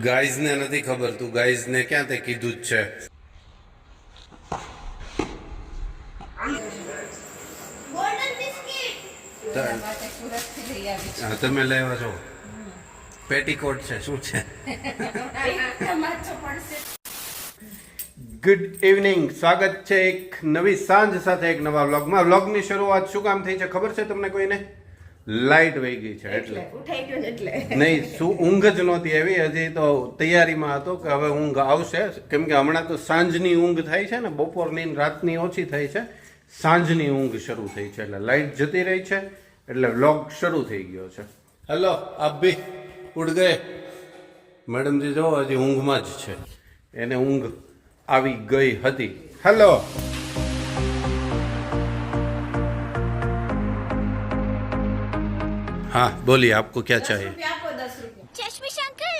Guys ને નથી ખબર, તું ગાઈઝ ને ક્યાં તે કીધું જ છે. હા, તમે લેવા છો પેટીકોટ છે શું છે? ગુડ ઇવનિંગ, સ્વાગત છે એક નવી સાંજ સાથે એક નવા વ્લોગમાં. વ્લોગની શરૂઆત શું કામ થઈ છે ખબર છે તમને કોઈને? લાઈટ વહી ગઈ છે એટલે નહીં, શું ઊંઘ જ નહોતી આવી. હજી તો તૈયારીમાં હતો કે હવે ઊંઘ આવશે, કેમ કે હમણાં તો સાંજની ઊંઘ થાય છે ને, બપોરની રાતની ઓછી થઈ છે, સાંજની ઊંઘ શરૂ થઈ છે એટલે લાઈટ જતી રહી છે એટલે વ્લોગ શરૂ થઈ ગયો છે. હેલો, આપ ભી ઉઠ ગયે? મેડમજી જો હજી ઊંઘમાં જ છે, એને ઊંઘ આવી ગઈ હતી. હેલો, हाँ बोलिए, आपको क्या चाहिए? चश्मिश अंकल,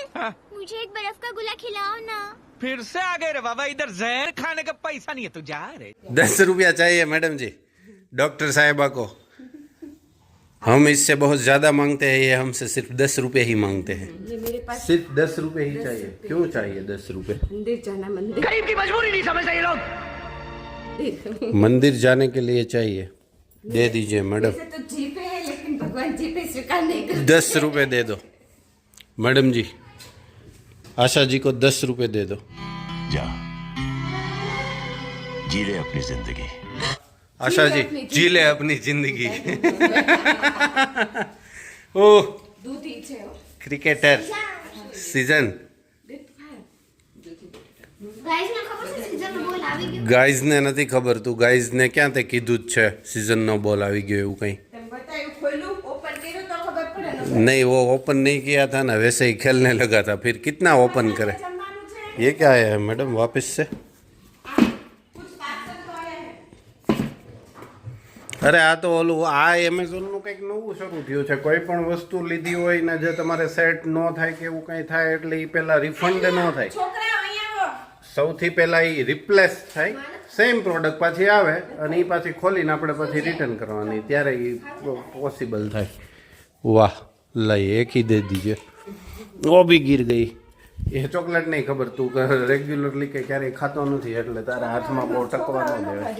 मुझे एक बर्फ का गोला खिलाओ ना. फिर से आ गए रे बाबा, इधर जहर खाने का पैसा नहीं है, तू जा रे. 10 रुपया चाहिए मैडम जी, डॉक्टर साहिबा को. हम इससे बहुत ज्यादा मांगते हैं, ये हमसे सिर्फ 10 रुपए ही मांगते हैं. सिर्फ 10 रुपए ही चाहिए. क्यों चाहिए 10 रुपए? मंदिर जाना, मंदिर. गरीब की मजबूरी नहीं समझते ये लोग. मंदिर जाने के लिए चाहिए, दे दीजिए मैडम. तो जीपे है, लेकिन भगवान जीपे स्वीकार नहीं करते. 10 रुपए दे दो मैडम जी, आशा जी को 10 रुपए दे दो. जा जी ले अपनी जिंदगी. आशा जी जी ले अपनी जिंदगी. ओह, दूधी છે क्रिकेटर सीजन. ગાઈઝ ને નથી ખબર, તું ગાઈઝ ને ક્યાં તે કીધું જ છે सीजन નો બોલ આવી ગયો એવું કઈ नहीं. वो ओपन नहीं किया था ना, वैसे ही खेलने लगा था, फिर कितना ओपन करे. ये क्या है मैडम वापस से? અરે આ તો ઓલું આ એમેઝોનનું કંઈક નવું શરૂ થયું છે. કોઈ પણ વસ્તુ લીધી હોય ને જે તમારે સેટ ન થાય કે એવું કંઈ થાય એટલે એ પહેલાં રિફંડ ન થાય, સૌથી પહેલાં એ રિપ્લેસ થાય, સેમ પ્રોડક્ટ પાછી આવે અને એ પાછી ખોલીને આપણે પછી રિટર્ન કરવાની, ત્યારે એ પોસિબલ થાય. વાહ, લઈ એક ही दे दीजिए. वो भी गिर गई. એ ચોકલેટ નહીં ખબર, તું રેગ્યુલરલી કે ક્યારેય ખાતો નથી એટલે તારા હાથમાં બહુ ટકવા ન દેવાય,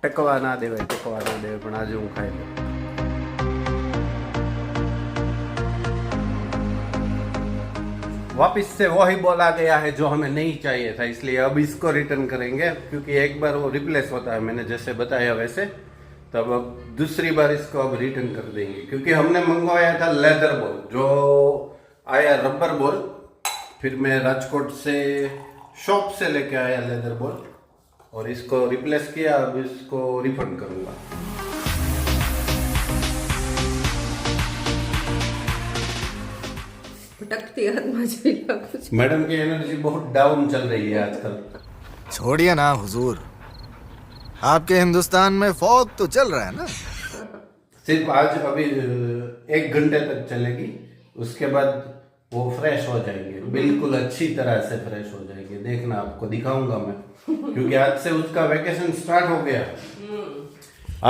ટકવા ના દેવાય, ટકવા ના દેવાય, પણ આજે હું ખાઈ લઉં. वापिस से वही बॉल आ गया है जो हमें नहीं चाहिए था, इसलिए अब इसको रिटर्न करेंगे, क्योंकि एक बार वो रिप्लेस होता है, मैंने जैसे बताया वैसे. तब अब दूसरी बार इसको अब रिटर्न कर देंगे, क्योंकि हमने मंगवाया था लेदर बॉल, जो आया रबर बॉल. फिर मैं राजकोट से शॉप से लेके आया लेदर बॉल और इसको रिप्लेस किया. अब इसको रिफंड करूंगा. मैडम की एनर्जी बहुत डाउन चल रही है आजकल. छोड़िए ना हुजूर, आपके हिंदुस्तान में फॉग तो चल रहा है ना. सिर्फ आज अभी 1 घंटे तक चलेगी, उसके बाद वो फ्रेश हो जाएंगे, बिल्कुल अच्छी तरह से फ्रेश हो जाएंगे. देखना, आपको दिखाऊंगा मैं, क्योंकि आज से उसका वैकेशन स्टार्ट हो गया,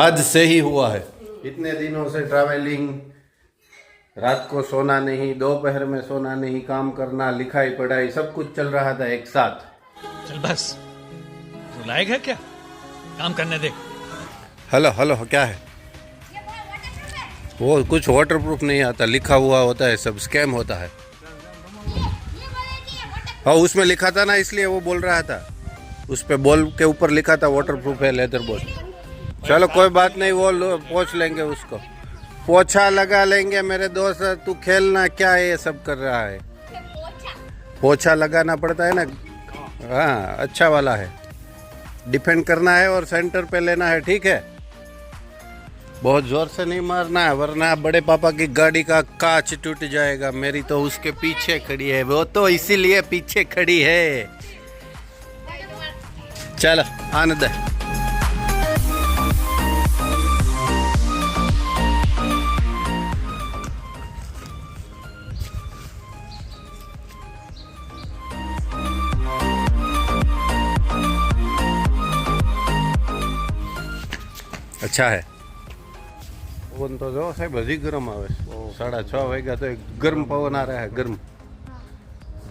आज से ही हुआ है. इतने दिनों से ट्रैवलिंग, रात को सोना नहीं, दोपहर में सोना नहीं, काम करना, लिखाई पढ़ाई सब कुछ चल रहा था एक साथ. चल बस, तू लायक है क्या? काम करने दे. हेलो हेलो, क्या है वो? कुछ वाटरप्रूफ नहीं आता, लिखा हुआ होता है, सब स्कैम होता है. हाँ, उसमें लिखा था ना, इसलिए वो बोल रहा था. उस पे बॉल के ऊपर लिखा था वाटरप्रूफ है, लेदर बॉल. चलो कोई बात नहीं, वो पोंछ लेंगे, उसको पोछा लगा लेंगे मेरे दोस्त. तू खेलना क्या ये सब कर रहा है? पोछा लगाना पड़ता है ना. हाँ, अच्छा वाला है, डिफेंड करना है और सेंटर पे लेना है, ठीक है? बहुत जोर से नहीं मारना है, वरना बड़े पापा की गाड़ी का कांच टूट जाएगा. मेरी तो उसके पीछे खड़ी है, वो तो इसीलिए पीछे खड़ी है. चलो आने दे. अच्छा है. પવન તો જો સાહેબ હજી ગરમ આવે છે 6:30 વાગ્યા તો એક ગરમ पवन आ रहा है गर्म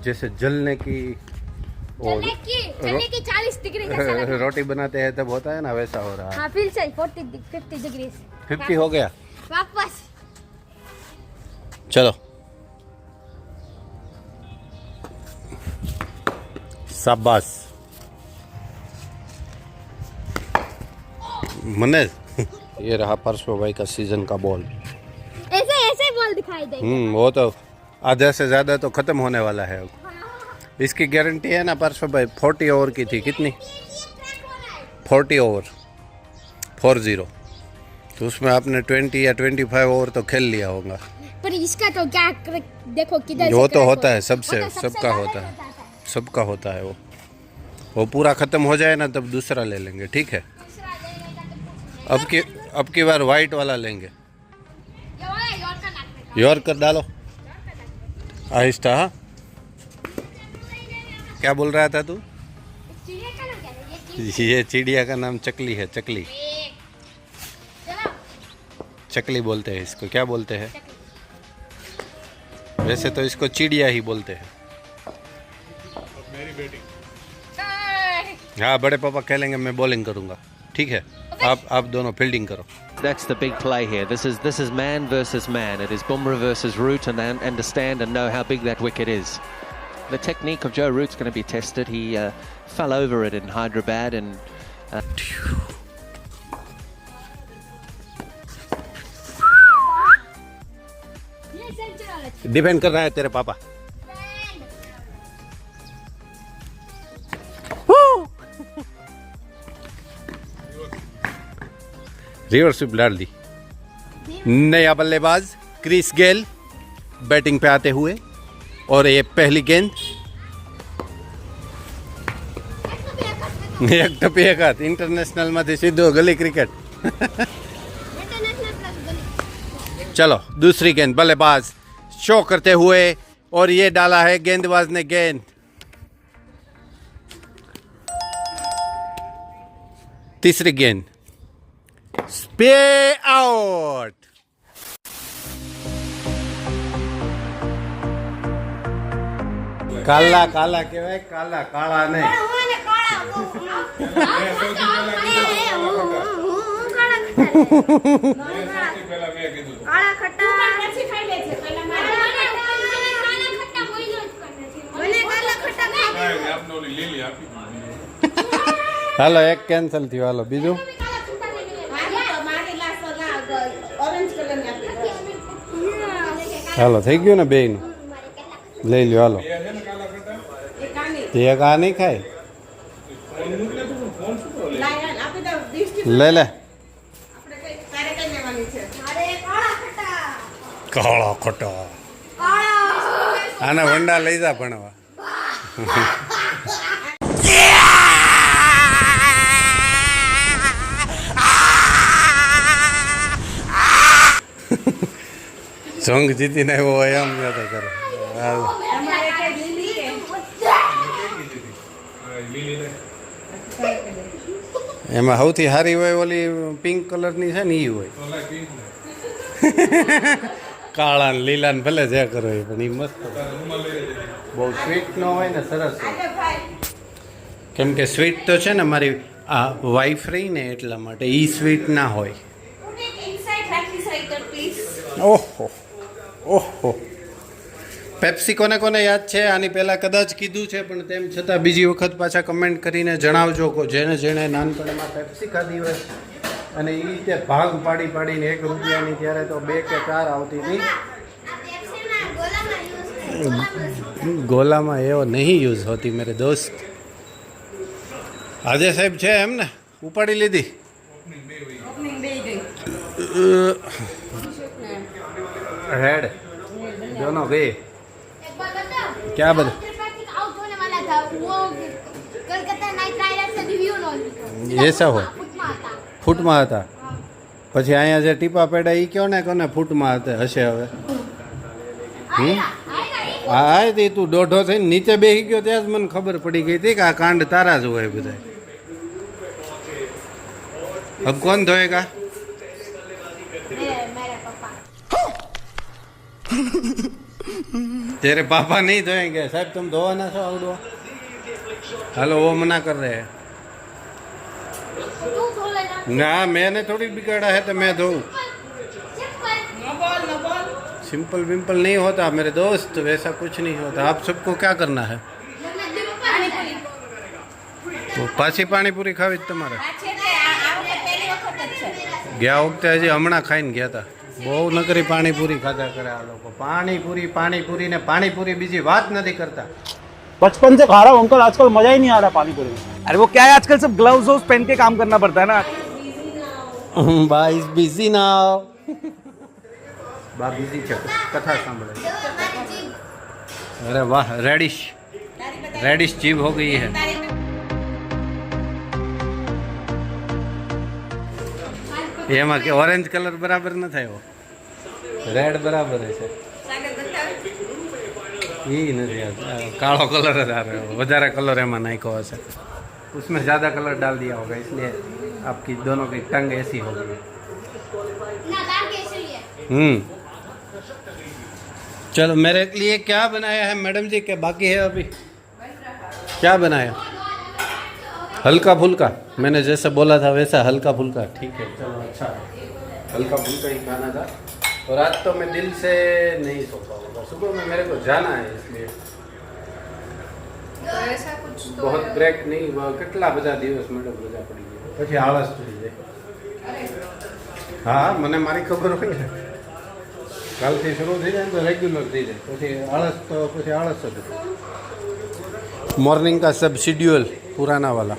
जैसे जलने की और चलने की 40 डिग्री का सलाह। रोटी बनाते हैं तब होता है ना वैसा हो रहा है हाँ फिर से 50 डिग्री 50 हो गया वापस। चलो शाबाश मनेज ये रहा परसों भाई का सीजन का बॉल ऐसे ऐसे बॉल दिखाई दे। वो तो आधा से ज्यादा तो खत्म होने वाला है अब इसकी गारंटी है ना परसों भाई 40 ओवर की थी कितनी 40 ओवर 40 तो उसमें आपने 20 या 25 ओवर तो खेल लिया होगा पर इसका तो क्या देखो किधर वो से तो crack होता हो है सबसे सबका होता है सबका होता है वो पूरा खत्म हो जाए ना तब दूसरा ले लेंगे ठीक है अब की बार वाइट वाला लेंगे यॉर्कर डालो आहिस्ता हाँ क्या बोल रहा था तू ये चिड़िया का नाम चकली है चकली चकली बोलते हैं इसको क्या बोलते हैं वैसे तो इसको चिड़िया ही बोलते हैं हाँ बड़े पापा खेलेंगे मैं बॉलिंग करूंगा ठीक है आप दोनों फील्डिंग करो That's the big play here. This is man versus man. It is Bumrah versus Root, and understand and know how big that wicket is. The technique of Joe Root's going to be tested. He fell over it in Hyderabad, and depend कर रहा है तेरे पापा reverse sweep डाल दी नया बल्लेबाज Chris Gayle batting पे आते हुए और ये पहली गेंद एक टपी एक हाथ इंटरनेशनल में सीधो गली क्रिकेट चलो दूसरी गेंद बल्लेबाज शो करते हुए और ये डाला है गेंदबाज ने गेंद तीसरी गेंद स्पे आउट काला काला કહેવાય કાલા કાળા નહીં કાળા ખટ્ટા પછી ખાઈ લે છે પહેલા મારે કાળા ખટ્ટા બોલ્યો જ કરે છે મને કાળા ખટ્ટા ખાય આપનો લીલી આપી હાલો એક કેન્સલ થયું હાલો બીજું હાલો થઈ ગયું ને બેયનું લઈ લ્યો હાલો એક આ નહીં ખાય લે લે કાળા ખોટા આના વંડા લઈ જા ભણવા જંગ જીતીને આવ્યો હોય એમ યાદ કરે એમાં સૌથી સારી હોય ઓલી પિંક કલરની છે ને એ હોય કાળા ને લીલા ને ભલે જે કરો એ પણ એ મસ્ત બહુ સ્વીટ ન હોય ને સરસ કેમ કે સ્વીટ તો છે ને મારી આ વાઈફ રહી ને એટલા માટે એ સ્વીટ ના હોય ઓહો ઓહો પેપ્સી કોને કોને યાદ છે આની પહેલાં કદાચ કીધું છે પણ તેમ છતાં બીજી વખત પાછા કમેન્ટ કરીને જણાવજો જેણે જેણે નાનપણમાં પેપ્સી ખાધી હોય અને એ રીતે ભાગ પાડી પાડીને 1 રૂપિયાની ત્યારે તો 2 કે 4 આવતી હતી ગોલામાં એવો નહીં યુઝ હોતી મેરે દોસ્ત આજે સાહેબ છે એમ ને ઉપાડી લીધી रेड दोनों गए क्या बता आउट होने वाला था वो कोलकाता नाइट राइडर्स से रिव्यू नो ऐसा हो ફૂટમાં હતા પછી અહીંયા જે ટીપા પેડા એ કયો ને કોને ફૂટમાં હતા હશે હવે હા તે તું દોઢો થઈને નીચે બેસી ગયો ત્યાં જ મને ખબર પડી ગઈ હતી કે આ કાંડ તારા જ હોય બધા अब कौन धोएगा तेरे पापा नहीं धोएंगे साहब, तुम धोवाना છો આવડો? हेलो वो मना कर रहे हैं। ना मैंने थोड़ी बिगाड़ा है तो मैं धोऊं। सिंपल विंपल नहीं होता मेरे दोस्त, वैसा कुछ नहीं होता। आप सबको क्या करना है? તો પાછી પાણીપુરી ખાવી જ તમારે? ગયા વખતે હજી હમણાં ખાઈને ગયા હતા, બહુ નકરી પાણીપુરી ખાધા કરે આ લોકો। પાણીપુરી પાણીપુરી ને પાણીપુરી, બીજી વાત નથી કરતા। बचपन से खा रहा हूँ अंकल, आजकल मजा ही नहीं आ रहा पानी पूरी में। अरे वो क्या है, आजकल सब ग्लव्स पहन के काम करना पड़ता है ना। બા ઇઝ બિઝી નાઉ। બા બિઝી છે, કથા સાંભળે। અરે વાહ, રેડિશ રેડિશ જીभ हो गई है। એમાં કે ઓરેન્જ કલર બરાબર ન થયો, રેડ બરાબર છે। એ નથી, કાળો કલર જ आ रहा है, વધારે કલર એમાં નાખ્યો હશે। उसमें ज़्यादा कलर डाल दिया होगा, इसलिए आपकी दोनों की टंग ऐसी हो गई। चलो मेरे लिए क्या बनाया है मैडम जी? के बाकी है अभी? क्या बनाया? हल्का फुल्का, मैंने जैसा बोला था वैसा हल्का फुल्का। ठीक है, चलो अच्छा है, हल्का फुल्का ही खाना था। और आज तो मैं दिल से नहीं सो पाऊंगा, सुबह में मेरे को जाना है, इसलिए बहुत ब्रेक नहीं। કેટલા બધા દિવસ મેડમ રજા પડી ગઈ, પછી આળસ થઈ જાય। હા, મને મારી ખબર હોય ને, કાલથી શરૂ થઈ જાય ને તો રેગ્યુલર થઈ જાય, પછી આળસ તો પછી આળસ જ। मॉर्निंग का सब शेड्यूल पुराना वाला।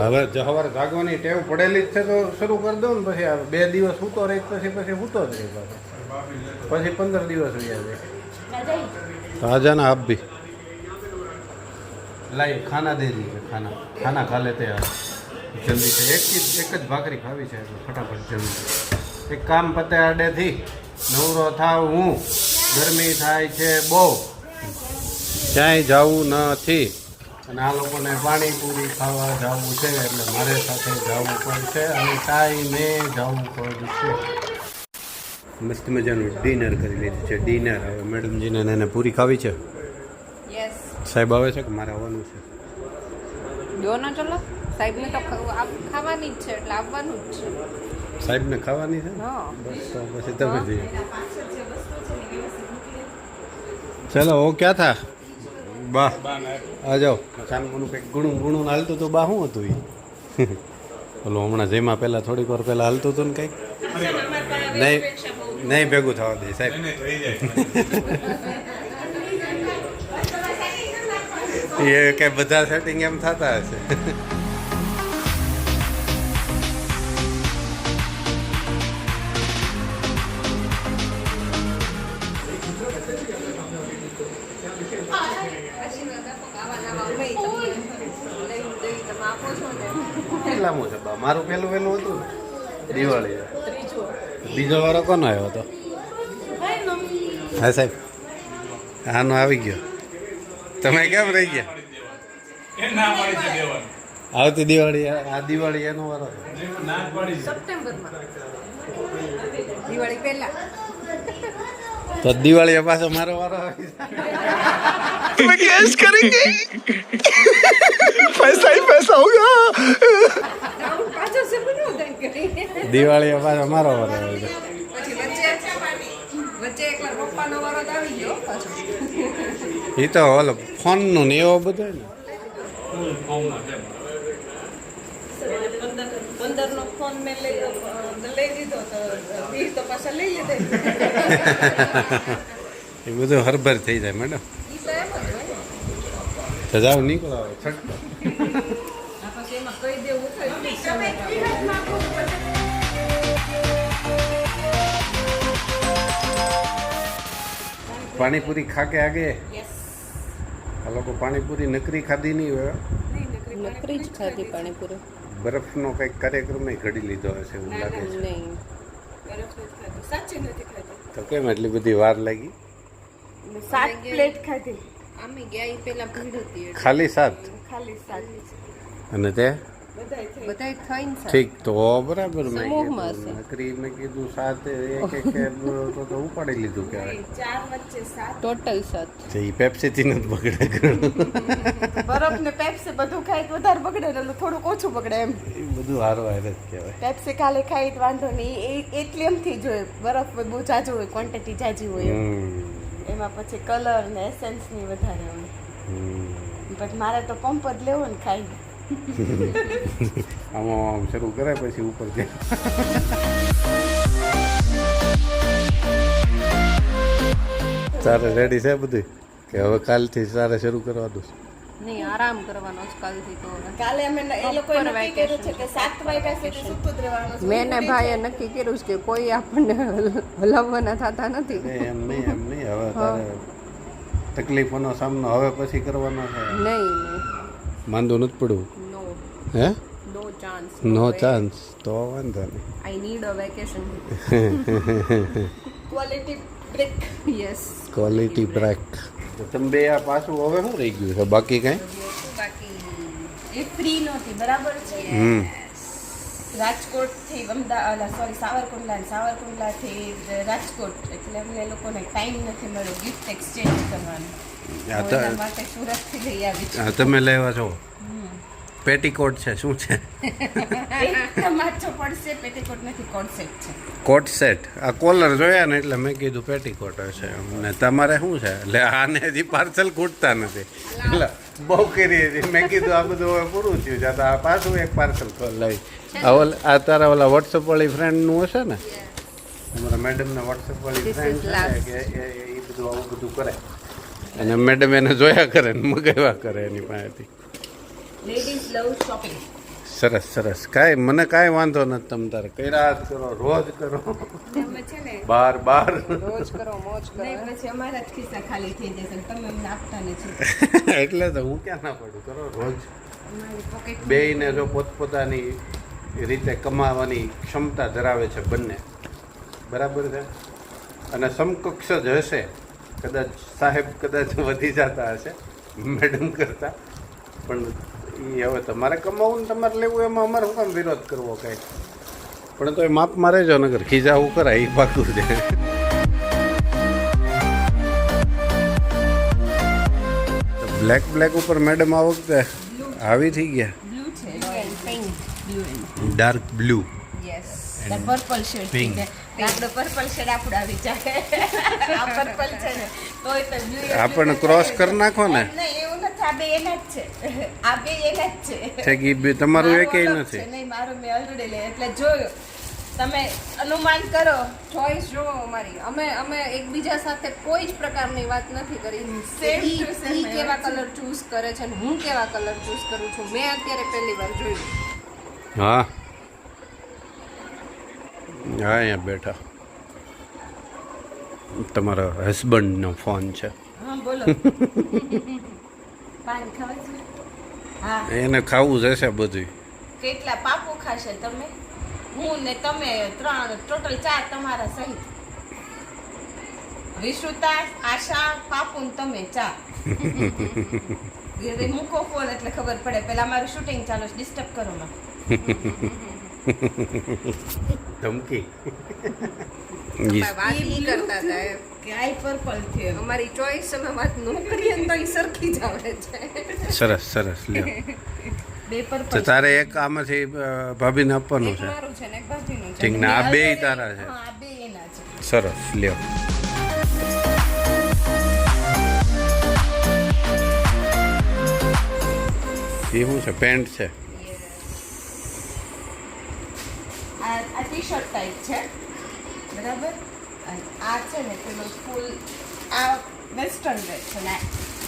હવે સવારે જાગવાની ટેવ પડેલી જ છે તો શરૂ કરી દો ને। પછી 2 દિવસ સૂતો રહી, પછી સૂતો જ રહી, પછી 15 દિવસ રહી જાય। आ जाना आप भी। लाइए खाना दे दीजिए, खाना खाना खा लेते हैं आप जल्दी से। एक જ ભાખરી ખાવી છે ફટાફટ જલ્દી। એક કામ પતે આડેથી નવરો થાવ હું, ગરમી થાય છે બહુ, ક્યાંય જવું નથી। અને આ લોકોને પાણીપુરી ખાવા જવું છે એટલે મારે સાથે જવું પડશે અને ટાઈમે જવું પડશે। મસ્ત મજાનું ડિનર કરી લીધું છે, ડિનર। હવે મેડમજીને એને પૂરી ખાવી છે। યસ, સાહેબ આવે છે કે મારે આવવાનું છે? જો ના ચલો, સાહેબને તો ખાવાની જ છે એટલે આવવાનું જ છે। સાહેબને ખાવાની છે? હા, બસ તો પછી તમે જઈએ। ચલો ઓ ક્યાં થા બા, આ જાઓ। ખાનપુરનું કંઈક ગુણું ગુણું હાલતું તો બા શું હતું એ? ઓલો હમણાં જેમાં પહેલાં થોડીક વાર પહેલાં હાલતું હતું ને કંઈક, નહીં નહીં ભેગું થવા દે સાહેબ। એ કે બધા સેટિંગ એમ થતા હશે। કેટલામું છે બા? મારું પહેલું વહેલું હતું ને, દિવાળી। બીજો વારો કોનો આવ્યો હતો? હા સાહેબ, આનો આવી ગયો। તમે કેમ રહી ગયા? આવતી દિવાળી, આ દિવાળી એનો વારો સપ્ટેમ્બરમાં દિવાળી પહેલા। તો દિવાળી પાછો મારો વારો આવી तुम्हें कैश करेंगे पैसा ही पैसा होगा। પાછો સપનું ઉદય કરી, દિવાળી પાછો મારો વારો આવે છે। પછી વચ્ચે એકવાર પપ્પાનો વારો આવી ગયો પાછો। એ તો ઓલો ફોનનું ને એવો બધો ને। 15 નો ફોન મેં લઈ દીધો તો 20 તો પાછા લઈ લીધે। એ બધું હરભર થઈ જાય મેડમ। ઈ તો એમ જ હોય, તો જાઓ નીકળો છટકો। પછી એમાં કહી દેવું થાય। પાણીપુરી ખા કે આગે? આ લોકો પાણીપુરી નકરી ખાધી નહીં હોય, નકરી જ ખાધી પાણીપુરી, બરફનો કંઈક કાર્યક્રમ ઘડી લીધો હશે એવું લાગે છે। નહીં સાચી નથી ખાધી। તો કેમ એટલી બધી વાર લાગી? 7 પ્લેટ ખાધી। અમે ગયા ઈ પહેલા ભીડ હતી એટલે ખાલી 7? ખાલી 7। અને તે બધાય થઈને છે. ઠીક તો બરાબર મેં સમૂહમાં કીધું નકરી મેં કીધું સાથે એક તો ઉપાડી લીધું કહેવાય ટોટલ 7. જે ઈ પેપ્સીથી નથી બગડે ઘણું. બરફ ને પેપ્સી બધું ખાય તો વધારે બગડે એટલે થોડુંક ઓછું બગડે એમ. એ બધું હારું હારે જ કહેવાય. પેપ્સી ખાલી ખાઈ તો વાંધો નહીં, એટલી એમથી જ હોય. બરફ બહુ જાજુ હોય, ક્વોન્ટિટી જાજી હોય એમ. એમાં પછી કલર ને એસેન્સ ની વધારે હોય. પણ મારે તો પંપ જ લેવો ને ખાઈ. આમાં આમ શરૂ કરે પછી ઉપર જાય. તારે રેડી છે બધું કે હવે કાલથી તારે શરૂ કરવાનું છે? નહીં, આરામ કરવાનો છે કાલથી તો. કાલે અમે એ લોકોએ નક્કી કર્યું છે કે 7 વાગ્યા સુધી સૂતું જ રહેવાનું છે. મેં ને ભાઈએ નક્કી કર્યું છે કે કોઈ આપણને હલાવવાના થતા નથી. એમ નહીં હવે તારે તકલીફોનો સામનો હવે પછી કરવાનો છે. નહીં, માંદું નથી પડવું નો હે? નો ચાન્સ. નો ચાન્સ તો વાંધો નહીં. I need a vacation. Quality break. Yes. Quality break. તમે બે આ પાછું હવે શું રહી ગયું છે બાકી કઈ? બાકી એ ફ્રી નહોતી, બરાબર છે. રાજકોટ થી સાવરકુંડલા થી રાજકોટ, એટલે અમને લોકોને ટાઈમ નથી મળ્યો ગિફ્ટ એક્સચેન્જ કરવાનો. એના માટે સુરત થી લઈ આવી છે. તમે લેવા છો પેટીકોટ છે શું છે? માછો પડશે, પેટીકોટ નથી, કોટ સેટ છે. Coat set. આ કોલર જોયા ને એટલે મેં કીધું પેટીકોટ હશે. અને તમારે શું છે? એટલે આને હજી પાર્સલ ખૂટતા નથી એટલે બહુ કરી હતી. મેં કીધું આ બધું હવે પૂરું થયું છે, આ પાછું એક પાર્સલ લઈ. આ તારા ઓલા વોટ્સઅપ વાળી ફ્રેન્ડનું હશે ને? અમારા મેડમને વોટ્સઅપ વાળી ફ્રેન્ડ છે કે એ બધું આવું બધું કરે અને મેડમ એને જોયા કરે ને મગાવ્યા કરે એની પાસેથી. લેડીઝ લવ શોપિંગ. સરસ સરસ. કાંઈ મને કાંઈ વાંધો નથી. તમે તારે કર્યા જ કરો, રોજ કરો, તમે છે ને બાર રોજ કરો, મોજ કરો. નહીં પછી અમારા જ ખિસ્સા ખાલી થઈ જશે, તમે અમને આપતા નથી. એટલે તો હું ક્યાં ના પડું. કરો રોજ. અમારી પોકેટ બેયને જો પોતપોતાની રીતે કમાવાની ક્ષમતા ધરાવે છે બંને, બરાબર છે, અને સમકક્ષ જ હશે. કદાચ સાહેબ કદાચ વધી જતા હશે મેડમ કરતા, પણ એ હવે તમારે કમાવું ને તમારે લેવું એમાં અમારે શું કામ વિરોધ કરવો કાંઈ. પણ તો એ માપમાં રહેજો નગર ખીજાવું કરાય એ પાકું છે. બ્લેક ઉપર મેડમ આ વખતે આવી થઈ ગયા. બ્લુ છે, pink. Dark blue. Yes. Purple shade Pink. આપણો પર્પલ શેડ આપણો આવી જાય. આ પર્પલ છે ને તોય તો બ્લુ આપણને ક્રોસ કરી નાખો ને. નહીં એવું નથી, આ બે એના જ છે. આ બે એના જ છે. છે કે ઈ બે તમારું મારું એકેય અલગ નથી. છે. નહીં, મારું મેં ઓલરેડી લે એટલે જોયો. તમે અનુમાન કરો. ચોઈસ જો અમારી, અમે એકબીજા સાથે કોઈ જ પ્રકારની વાત નથી કરી. Same to same ઈ કેવા એવા છે. કલર ચૂઝ કરે છે અને હું કેવા કલર ચૂઝ કરું છું, મેં અત્યારે પહેલી વાર જોયું. હા હા અહીંયા બેઠા. તમારા હસબન્ડનો ફોન છે. હા બોલો. પાન ખાવા છે? હા. એને ખાવું જશે બધું. કેટલા પાપો ખાશે તમે? હું ને તમે 3, ટોટલ 4 તમારા સહિત. વિશુતા, આશા, પાપુ ને તમે 4. મૂકો ફોન એટલે ખબર પડે. પેલા મારું શૂટિંગ ચાલુ છે, ડિસ્ટર્બ કરો માં. ધમકી. વાત ઈ કરતા હતા એમ. કે આઈ પર્પલ છે. અમારી ચોઈસ અમે વાત ન કરીએ ને તો ઈ સરખી જ આવે છે. સરસ સરસ લ્યો. બે તો પર્પલ. તારે એક આમાંથી ભાભીને આપવાનું એક છે. મારું છે ને એક ભાભીનું છે. ઠીક ને આ બે તારા છે. હા, બે એના છે. સરસ લ્યો. એ શું છે? પેન્ટ છે. આ ટી-શર્ટ ટાઈપ છે, બરાબર. અને આ છે ને પેલો ફૂલ, આ વેસ્ટર્ન વેર છે ને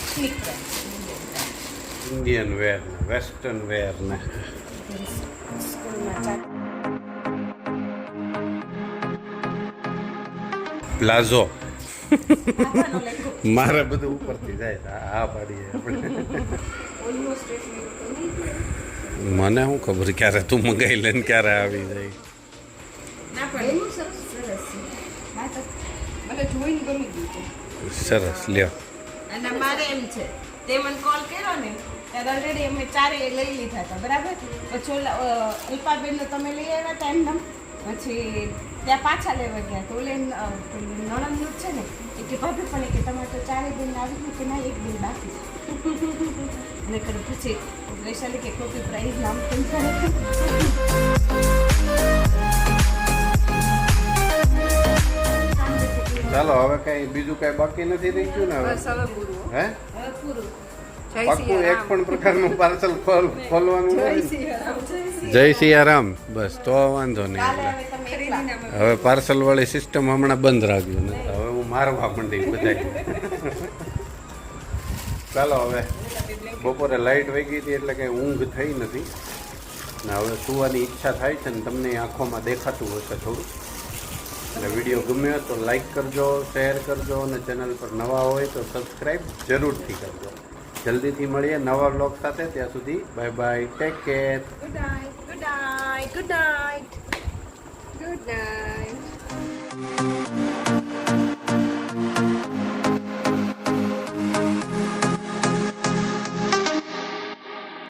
સ્લીક વેર છે. ઇન્ડિયન વેર ને વેસ્ટર્ન વેર ને સ્કૂલમાં ચાલ. પ્લાઝો. આપવાનો લેખો. મારે બધું ઉપરથી જાય છે. હા પાડીએ આપણે. ઓલમોસ્ટ એટલી તો નહીં. મને શું ખબર ક્યારે તું મંગાવી લે ને ક્યારે આવી જાય. ના પણ એનું સરસ સરસ છે. હા તો મને જોઈને ગમી ગયું છે. સરસ લ્યો. અને મારે એમ છે, તે મને કોલ કર્યો ને ત્યારે ઓલરેડી અમે ચારે લઈ લીધા હતા બરાબર. પછી ઓલા અલ્પાબેનનો તમે લઈ આવ્યા હતા એમનેમ, પછી ત્યાં પાછા લેવા ગયા તો ઓલે નણંદનું જ છે ને એ કે ભાભી પણ કે તમારે તો ચારે બેન આવી ગયું કે ના એક બેન બાકી અને ખરું પછી વૈશાલી કે ખોટી પ્રાઇઝ નામ કેમ કરે. ચાલો હવે કઈ બીજું કઈ બાકી નથી રહી ગયું ને હવે? બસ હવે પૂરું હે હવે પૂરું. જય પાક્કું એક સિયારામ. પણ પ્રકારનું પાર્સલ ખોલવાનું જય નથી? સિયારામ. જય સિયારામ. બસ તો વાંધો નહીં. કાલે એટલે હવે તમે એકલા. હવે પાર્સલ વાળી સિસ્ટમ હમણાં બંધ રાખજો ને હવે હું મારવા માંડી બધા. ચાલો હવે બપોરે લાઇટ વહી ગઈ હતી એટલે કંઈ ઊંઘ થઈ નથી ને હવે સુવાની ઈચ્છા થાય છે ને તમને આંખોમાં દેખાતું હશે થોડું. અને વિડીયો ગમ્યો તો લાઈક કરજો, શેર કરજો અને ચેનલ પર નવા હોય તો સબસ્ક્રાઈબ જરૂરથી કરજો. જલ્દીથી મળીએ નવા વ્લોગ સાથે. ત્યાં સુધી bye bye, take care. Good night. Good night. Good night. Good night.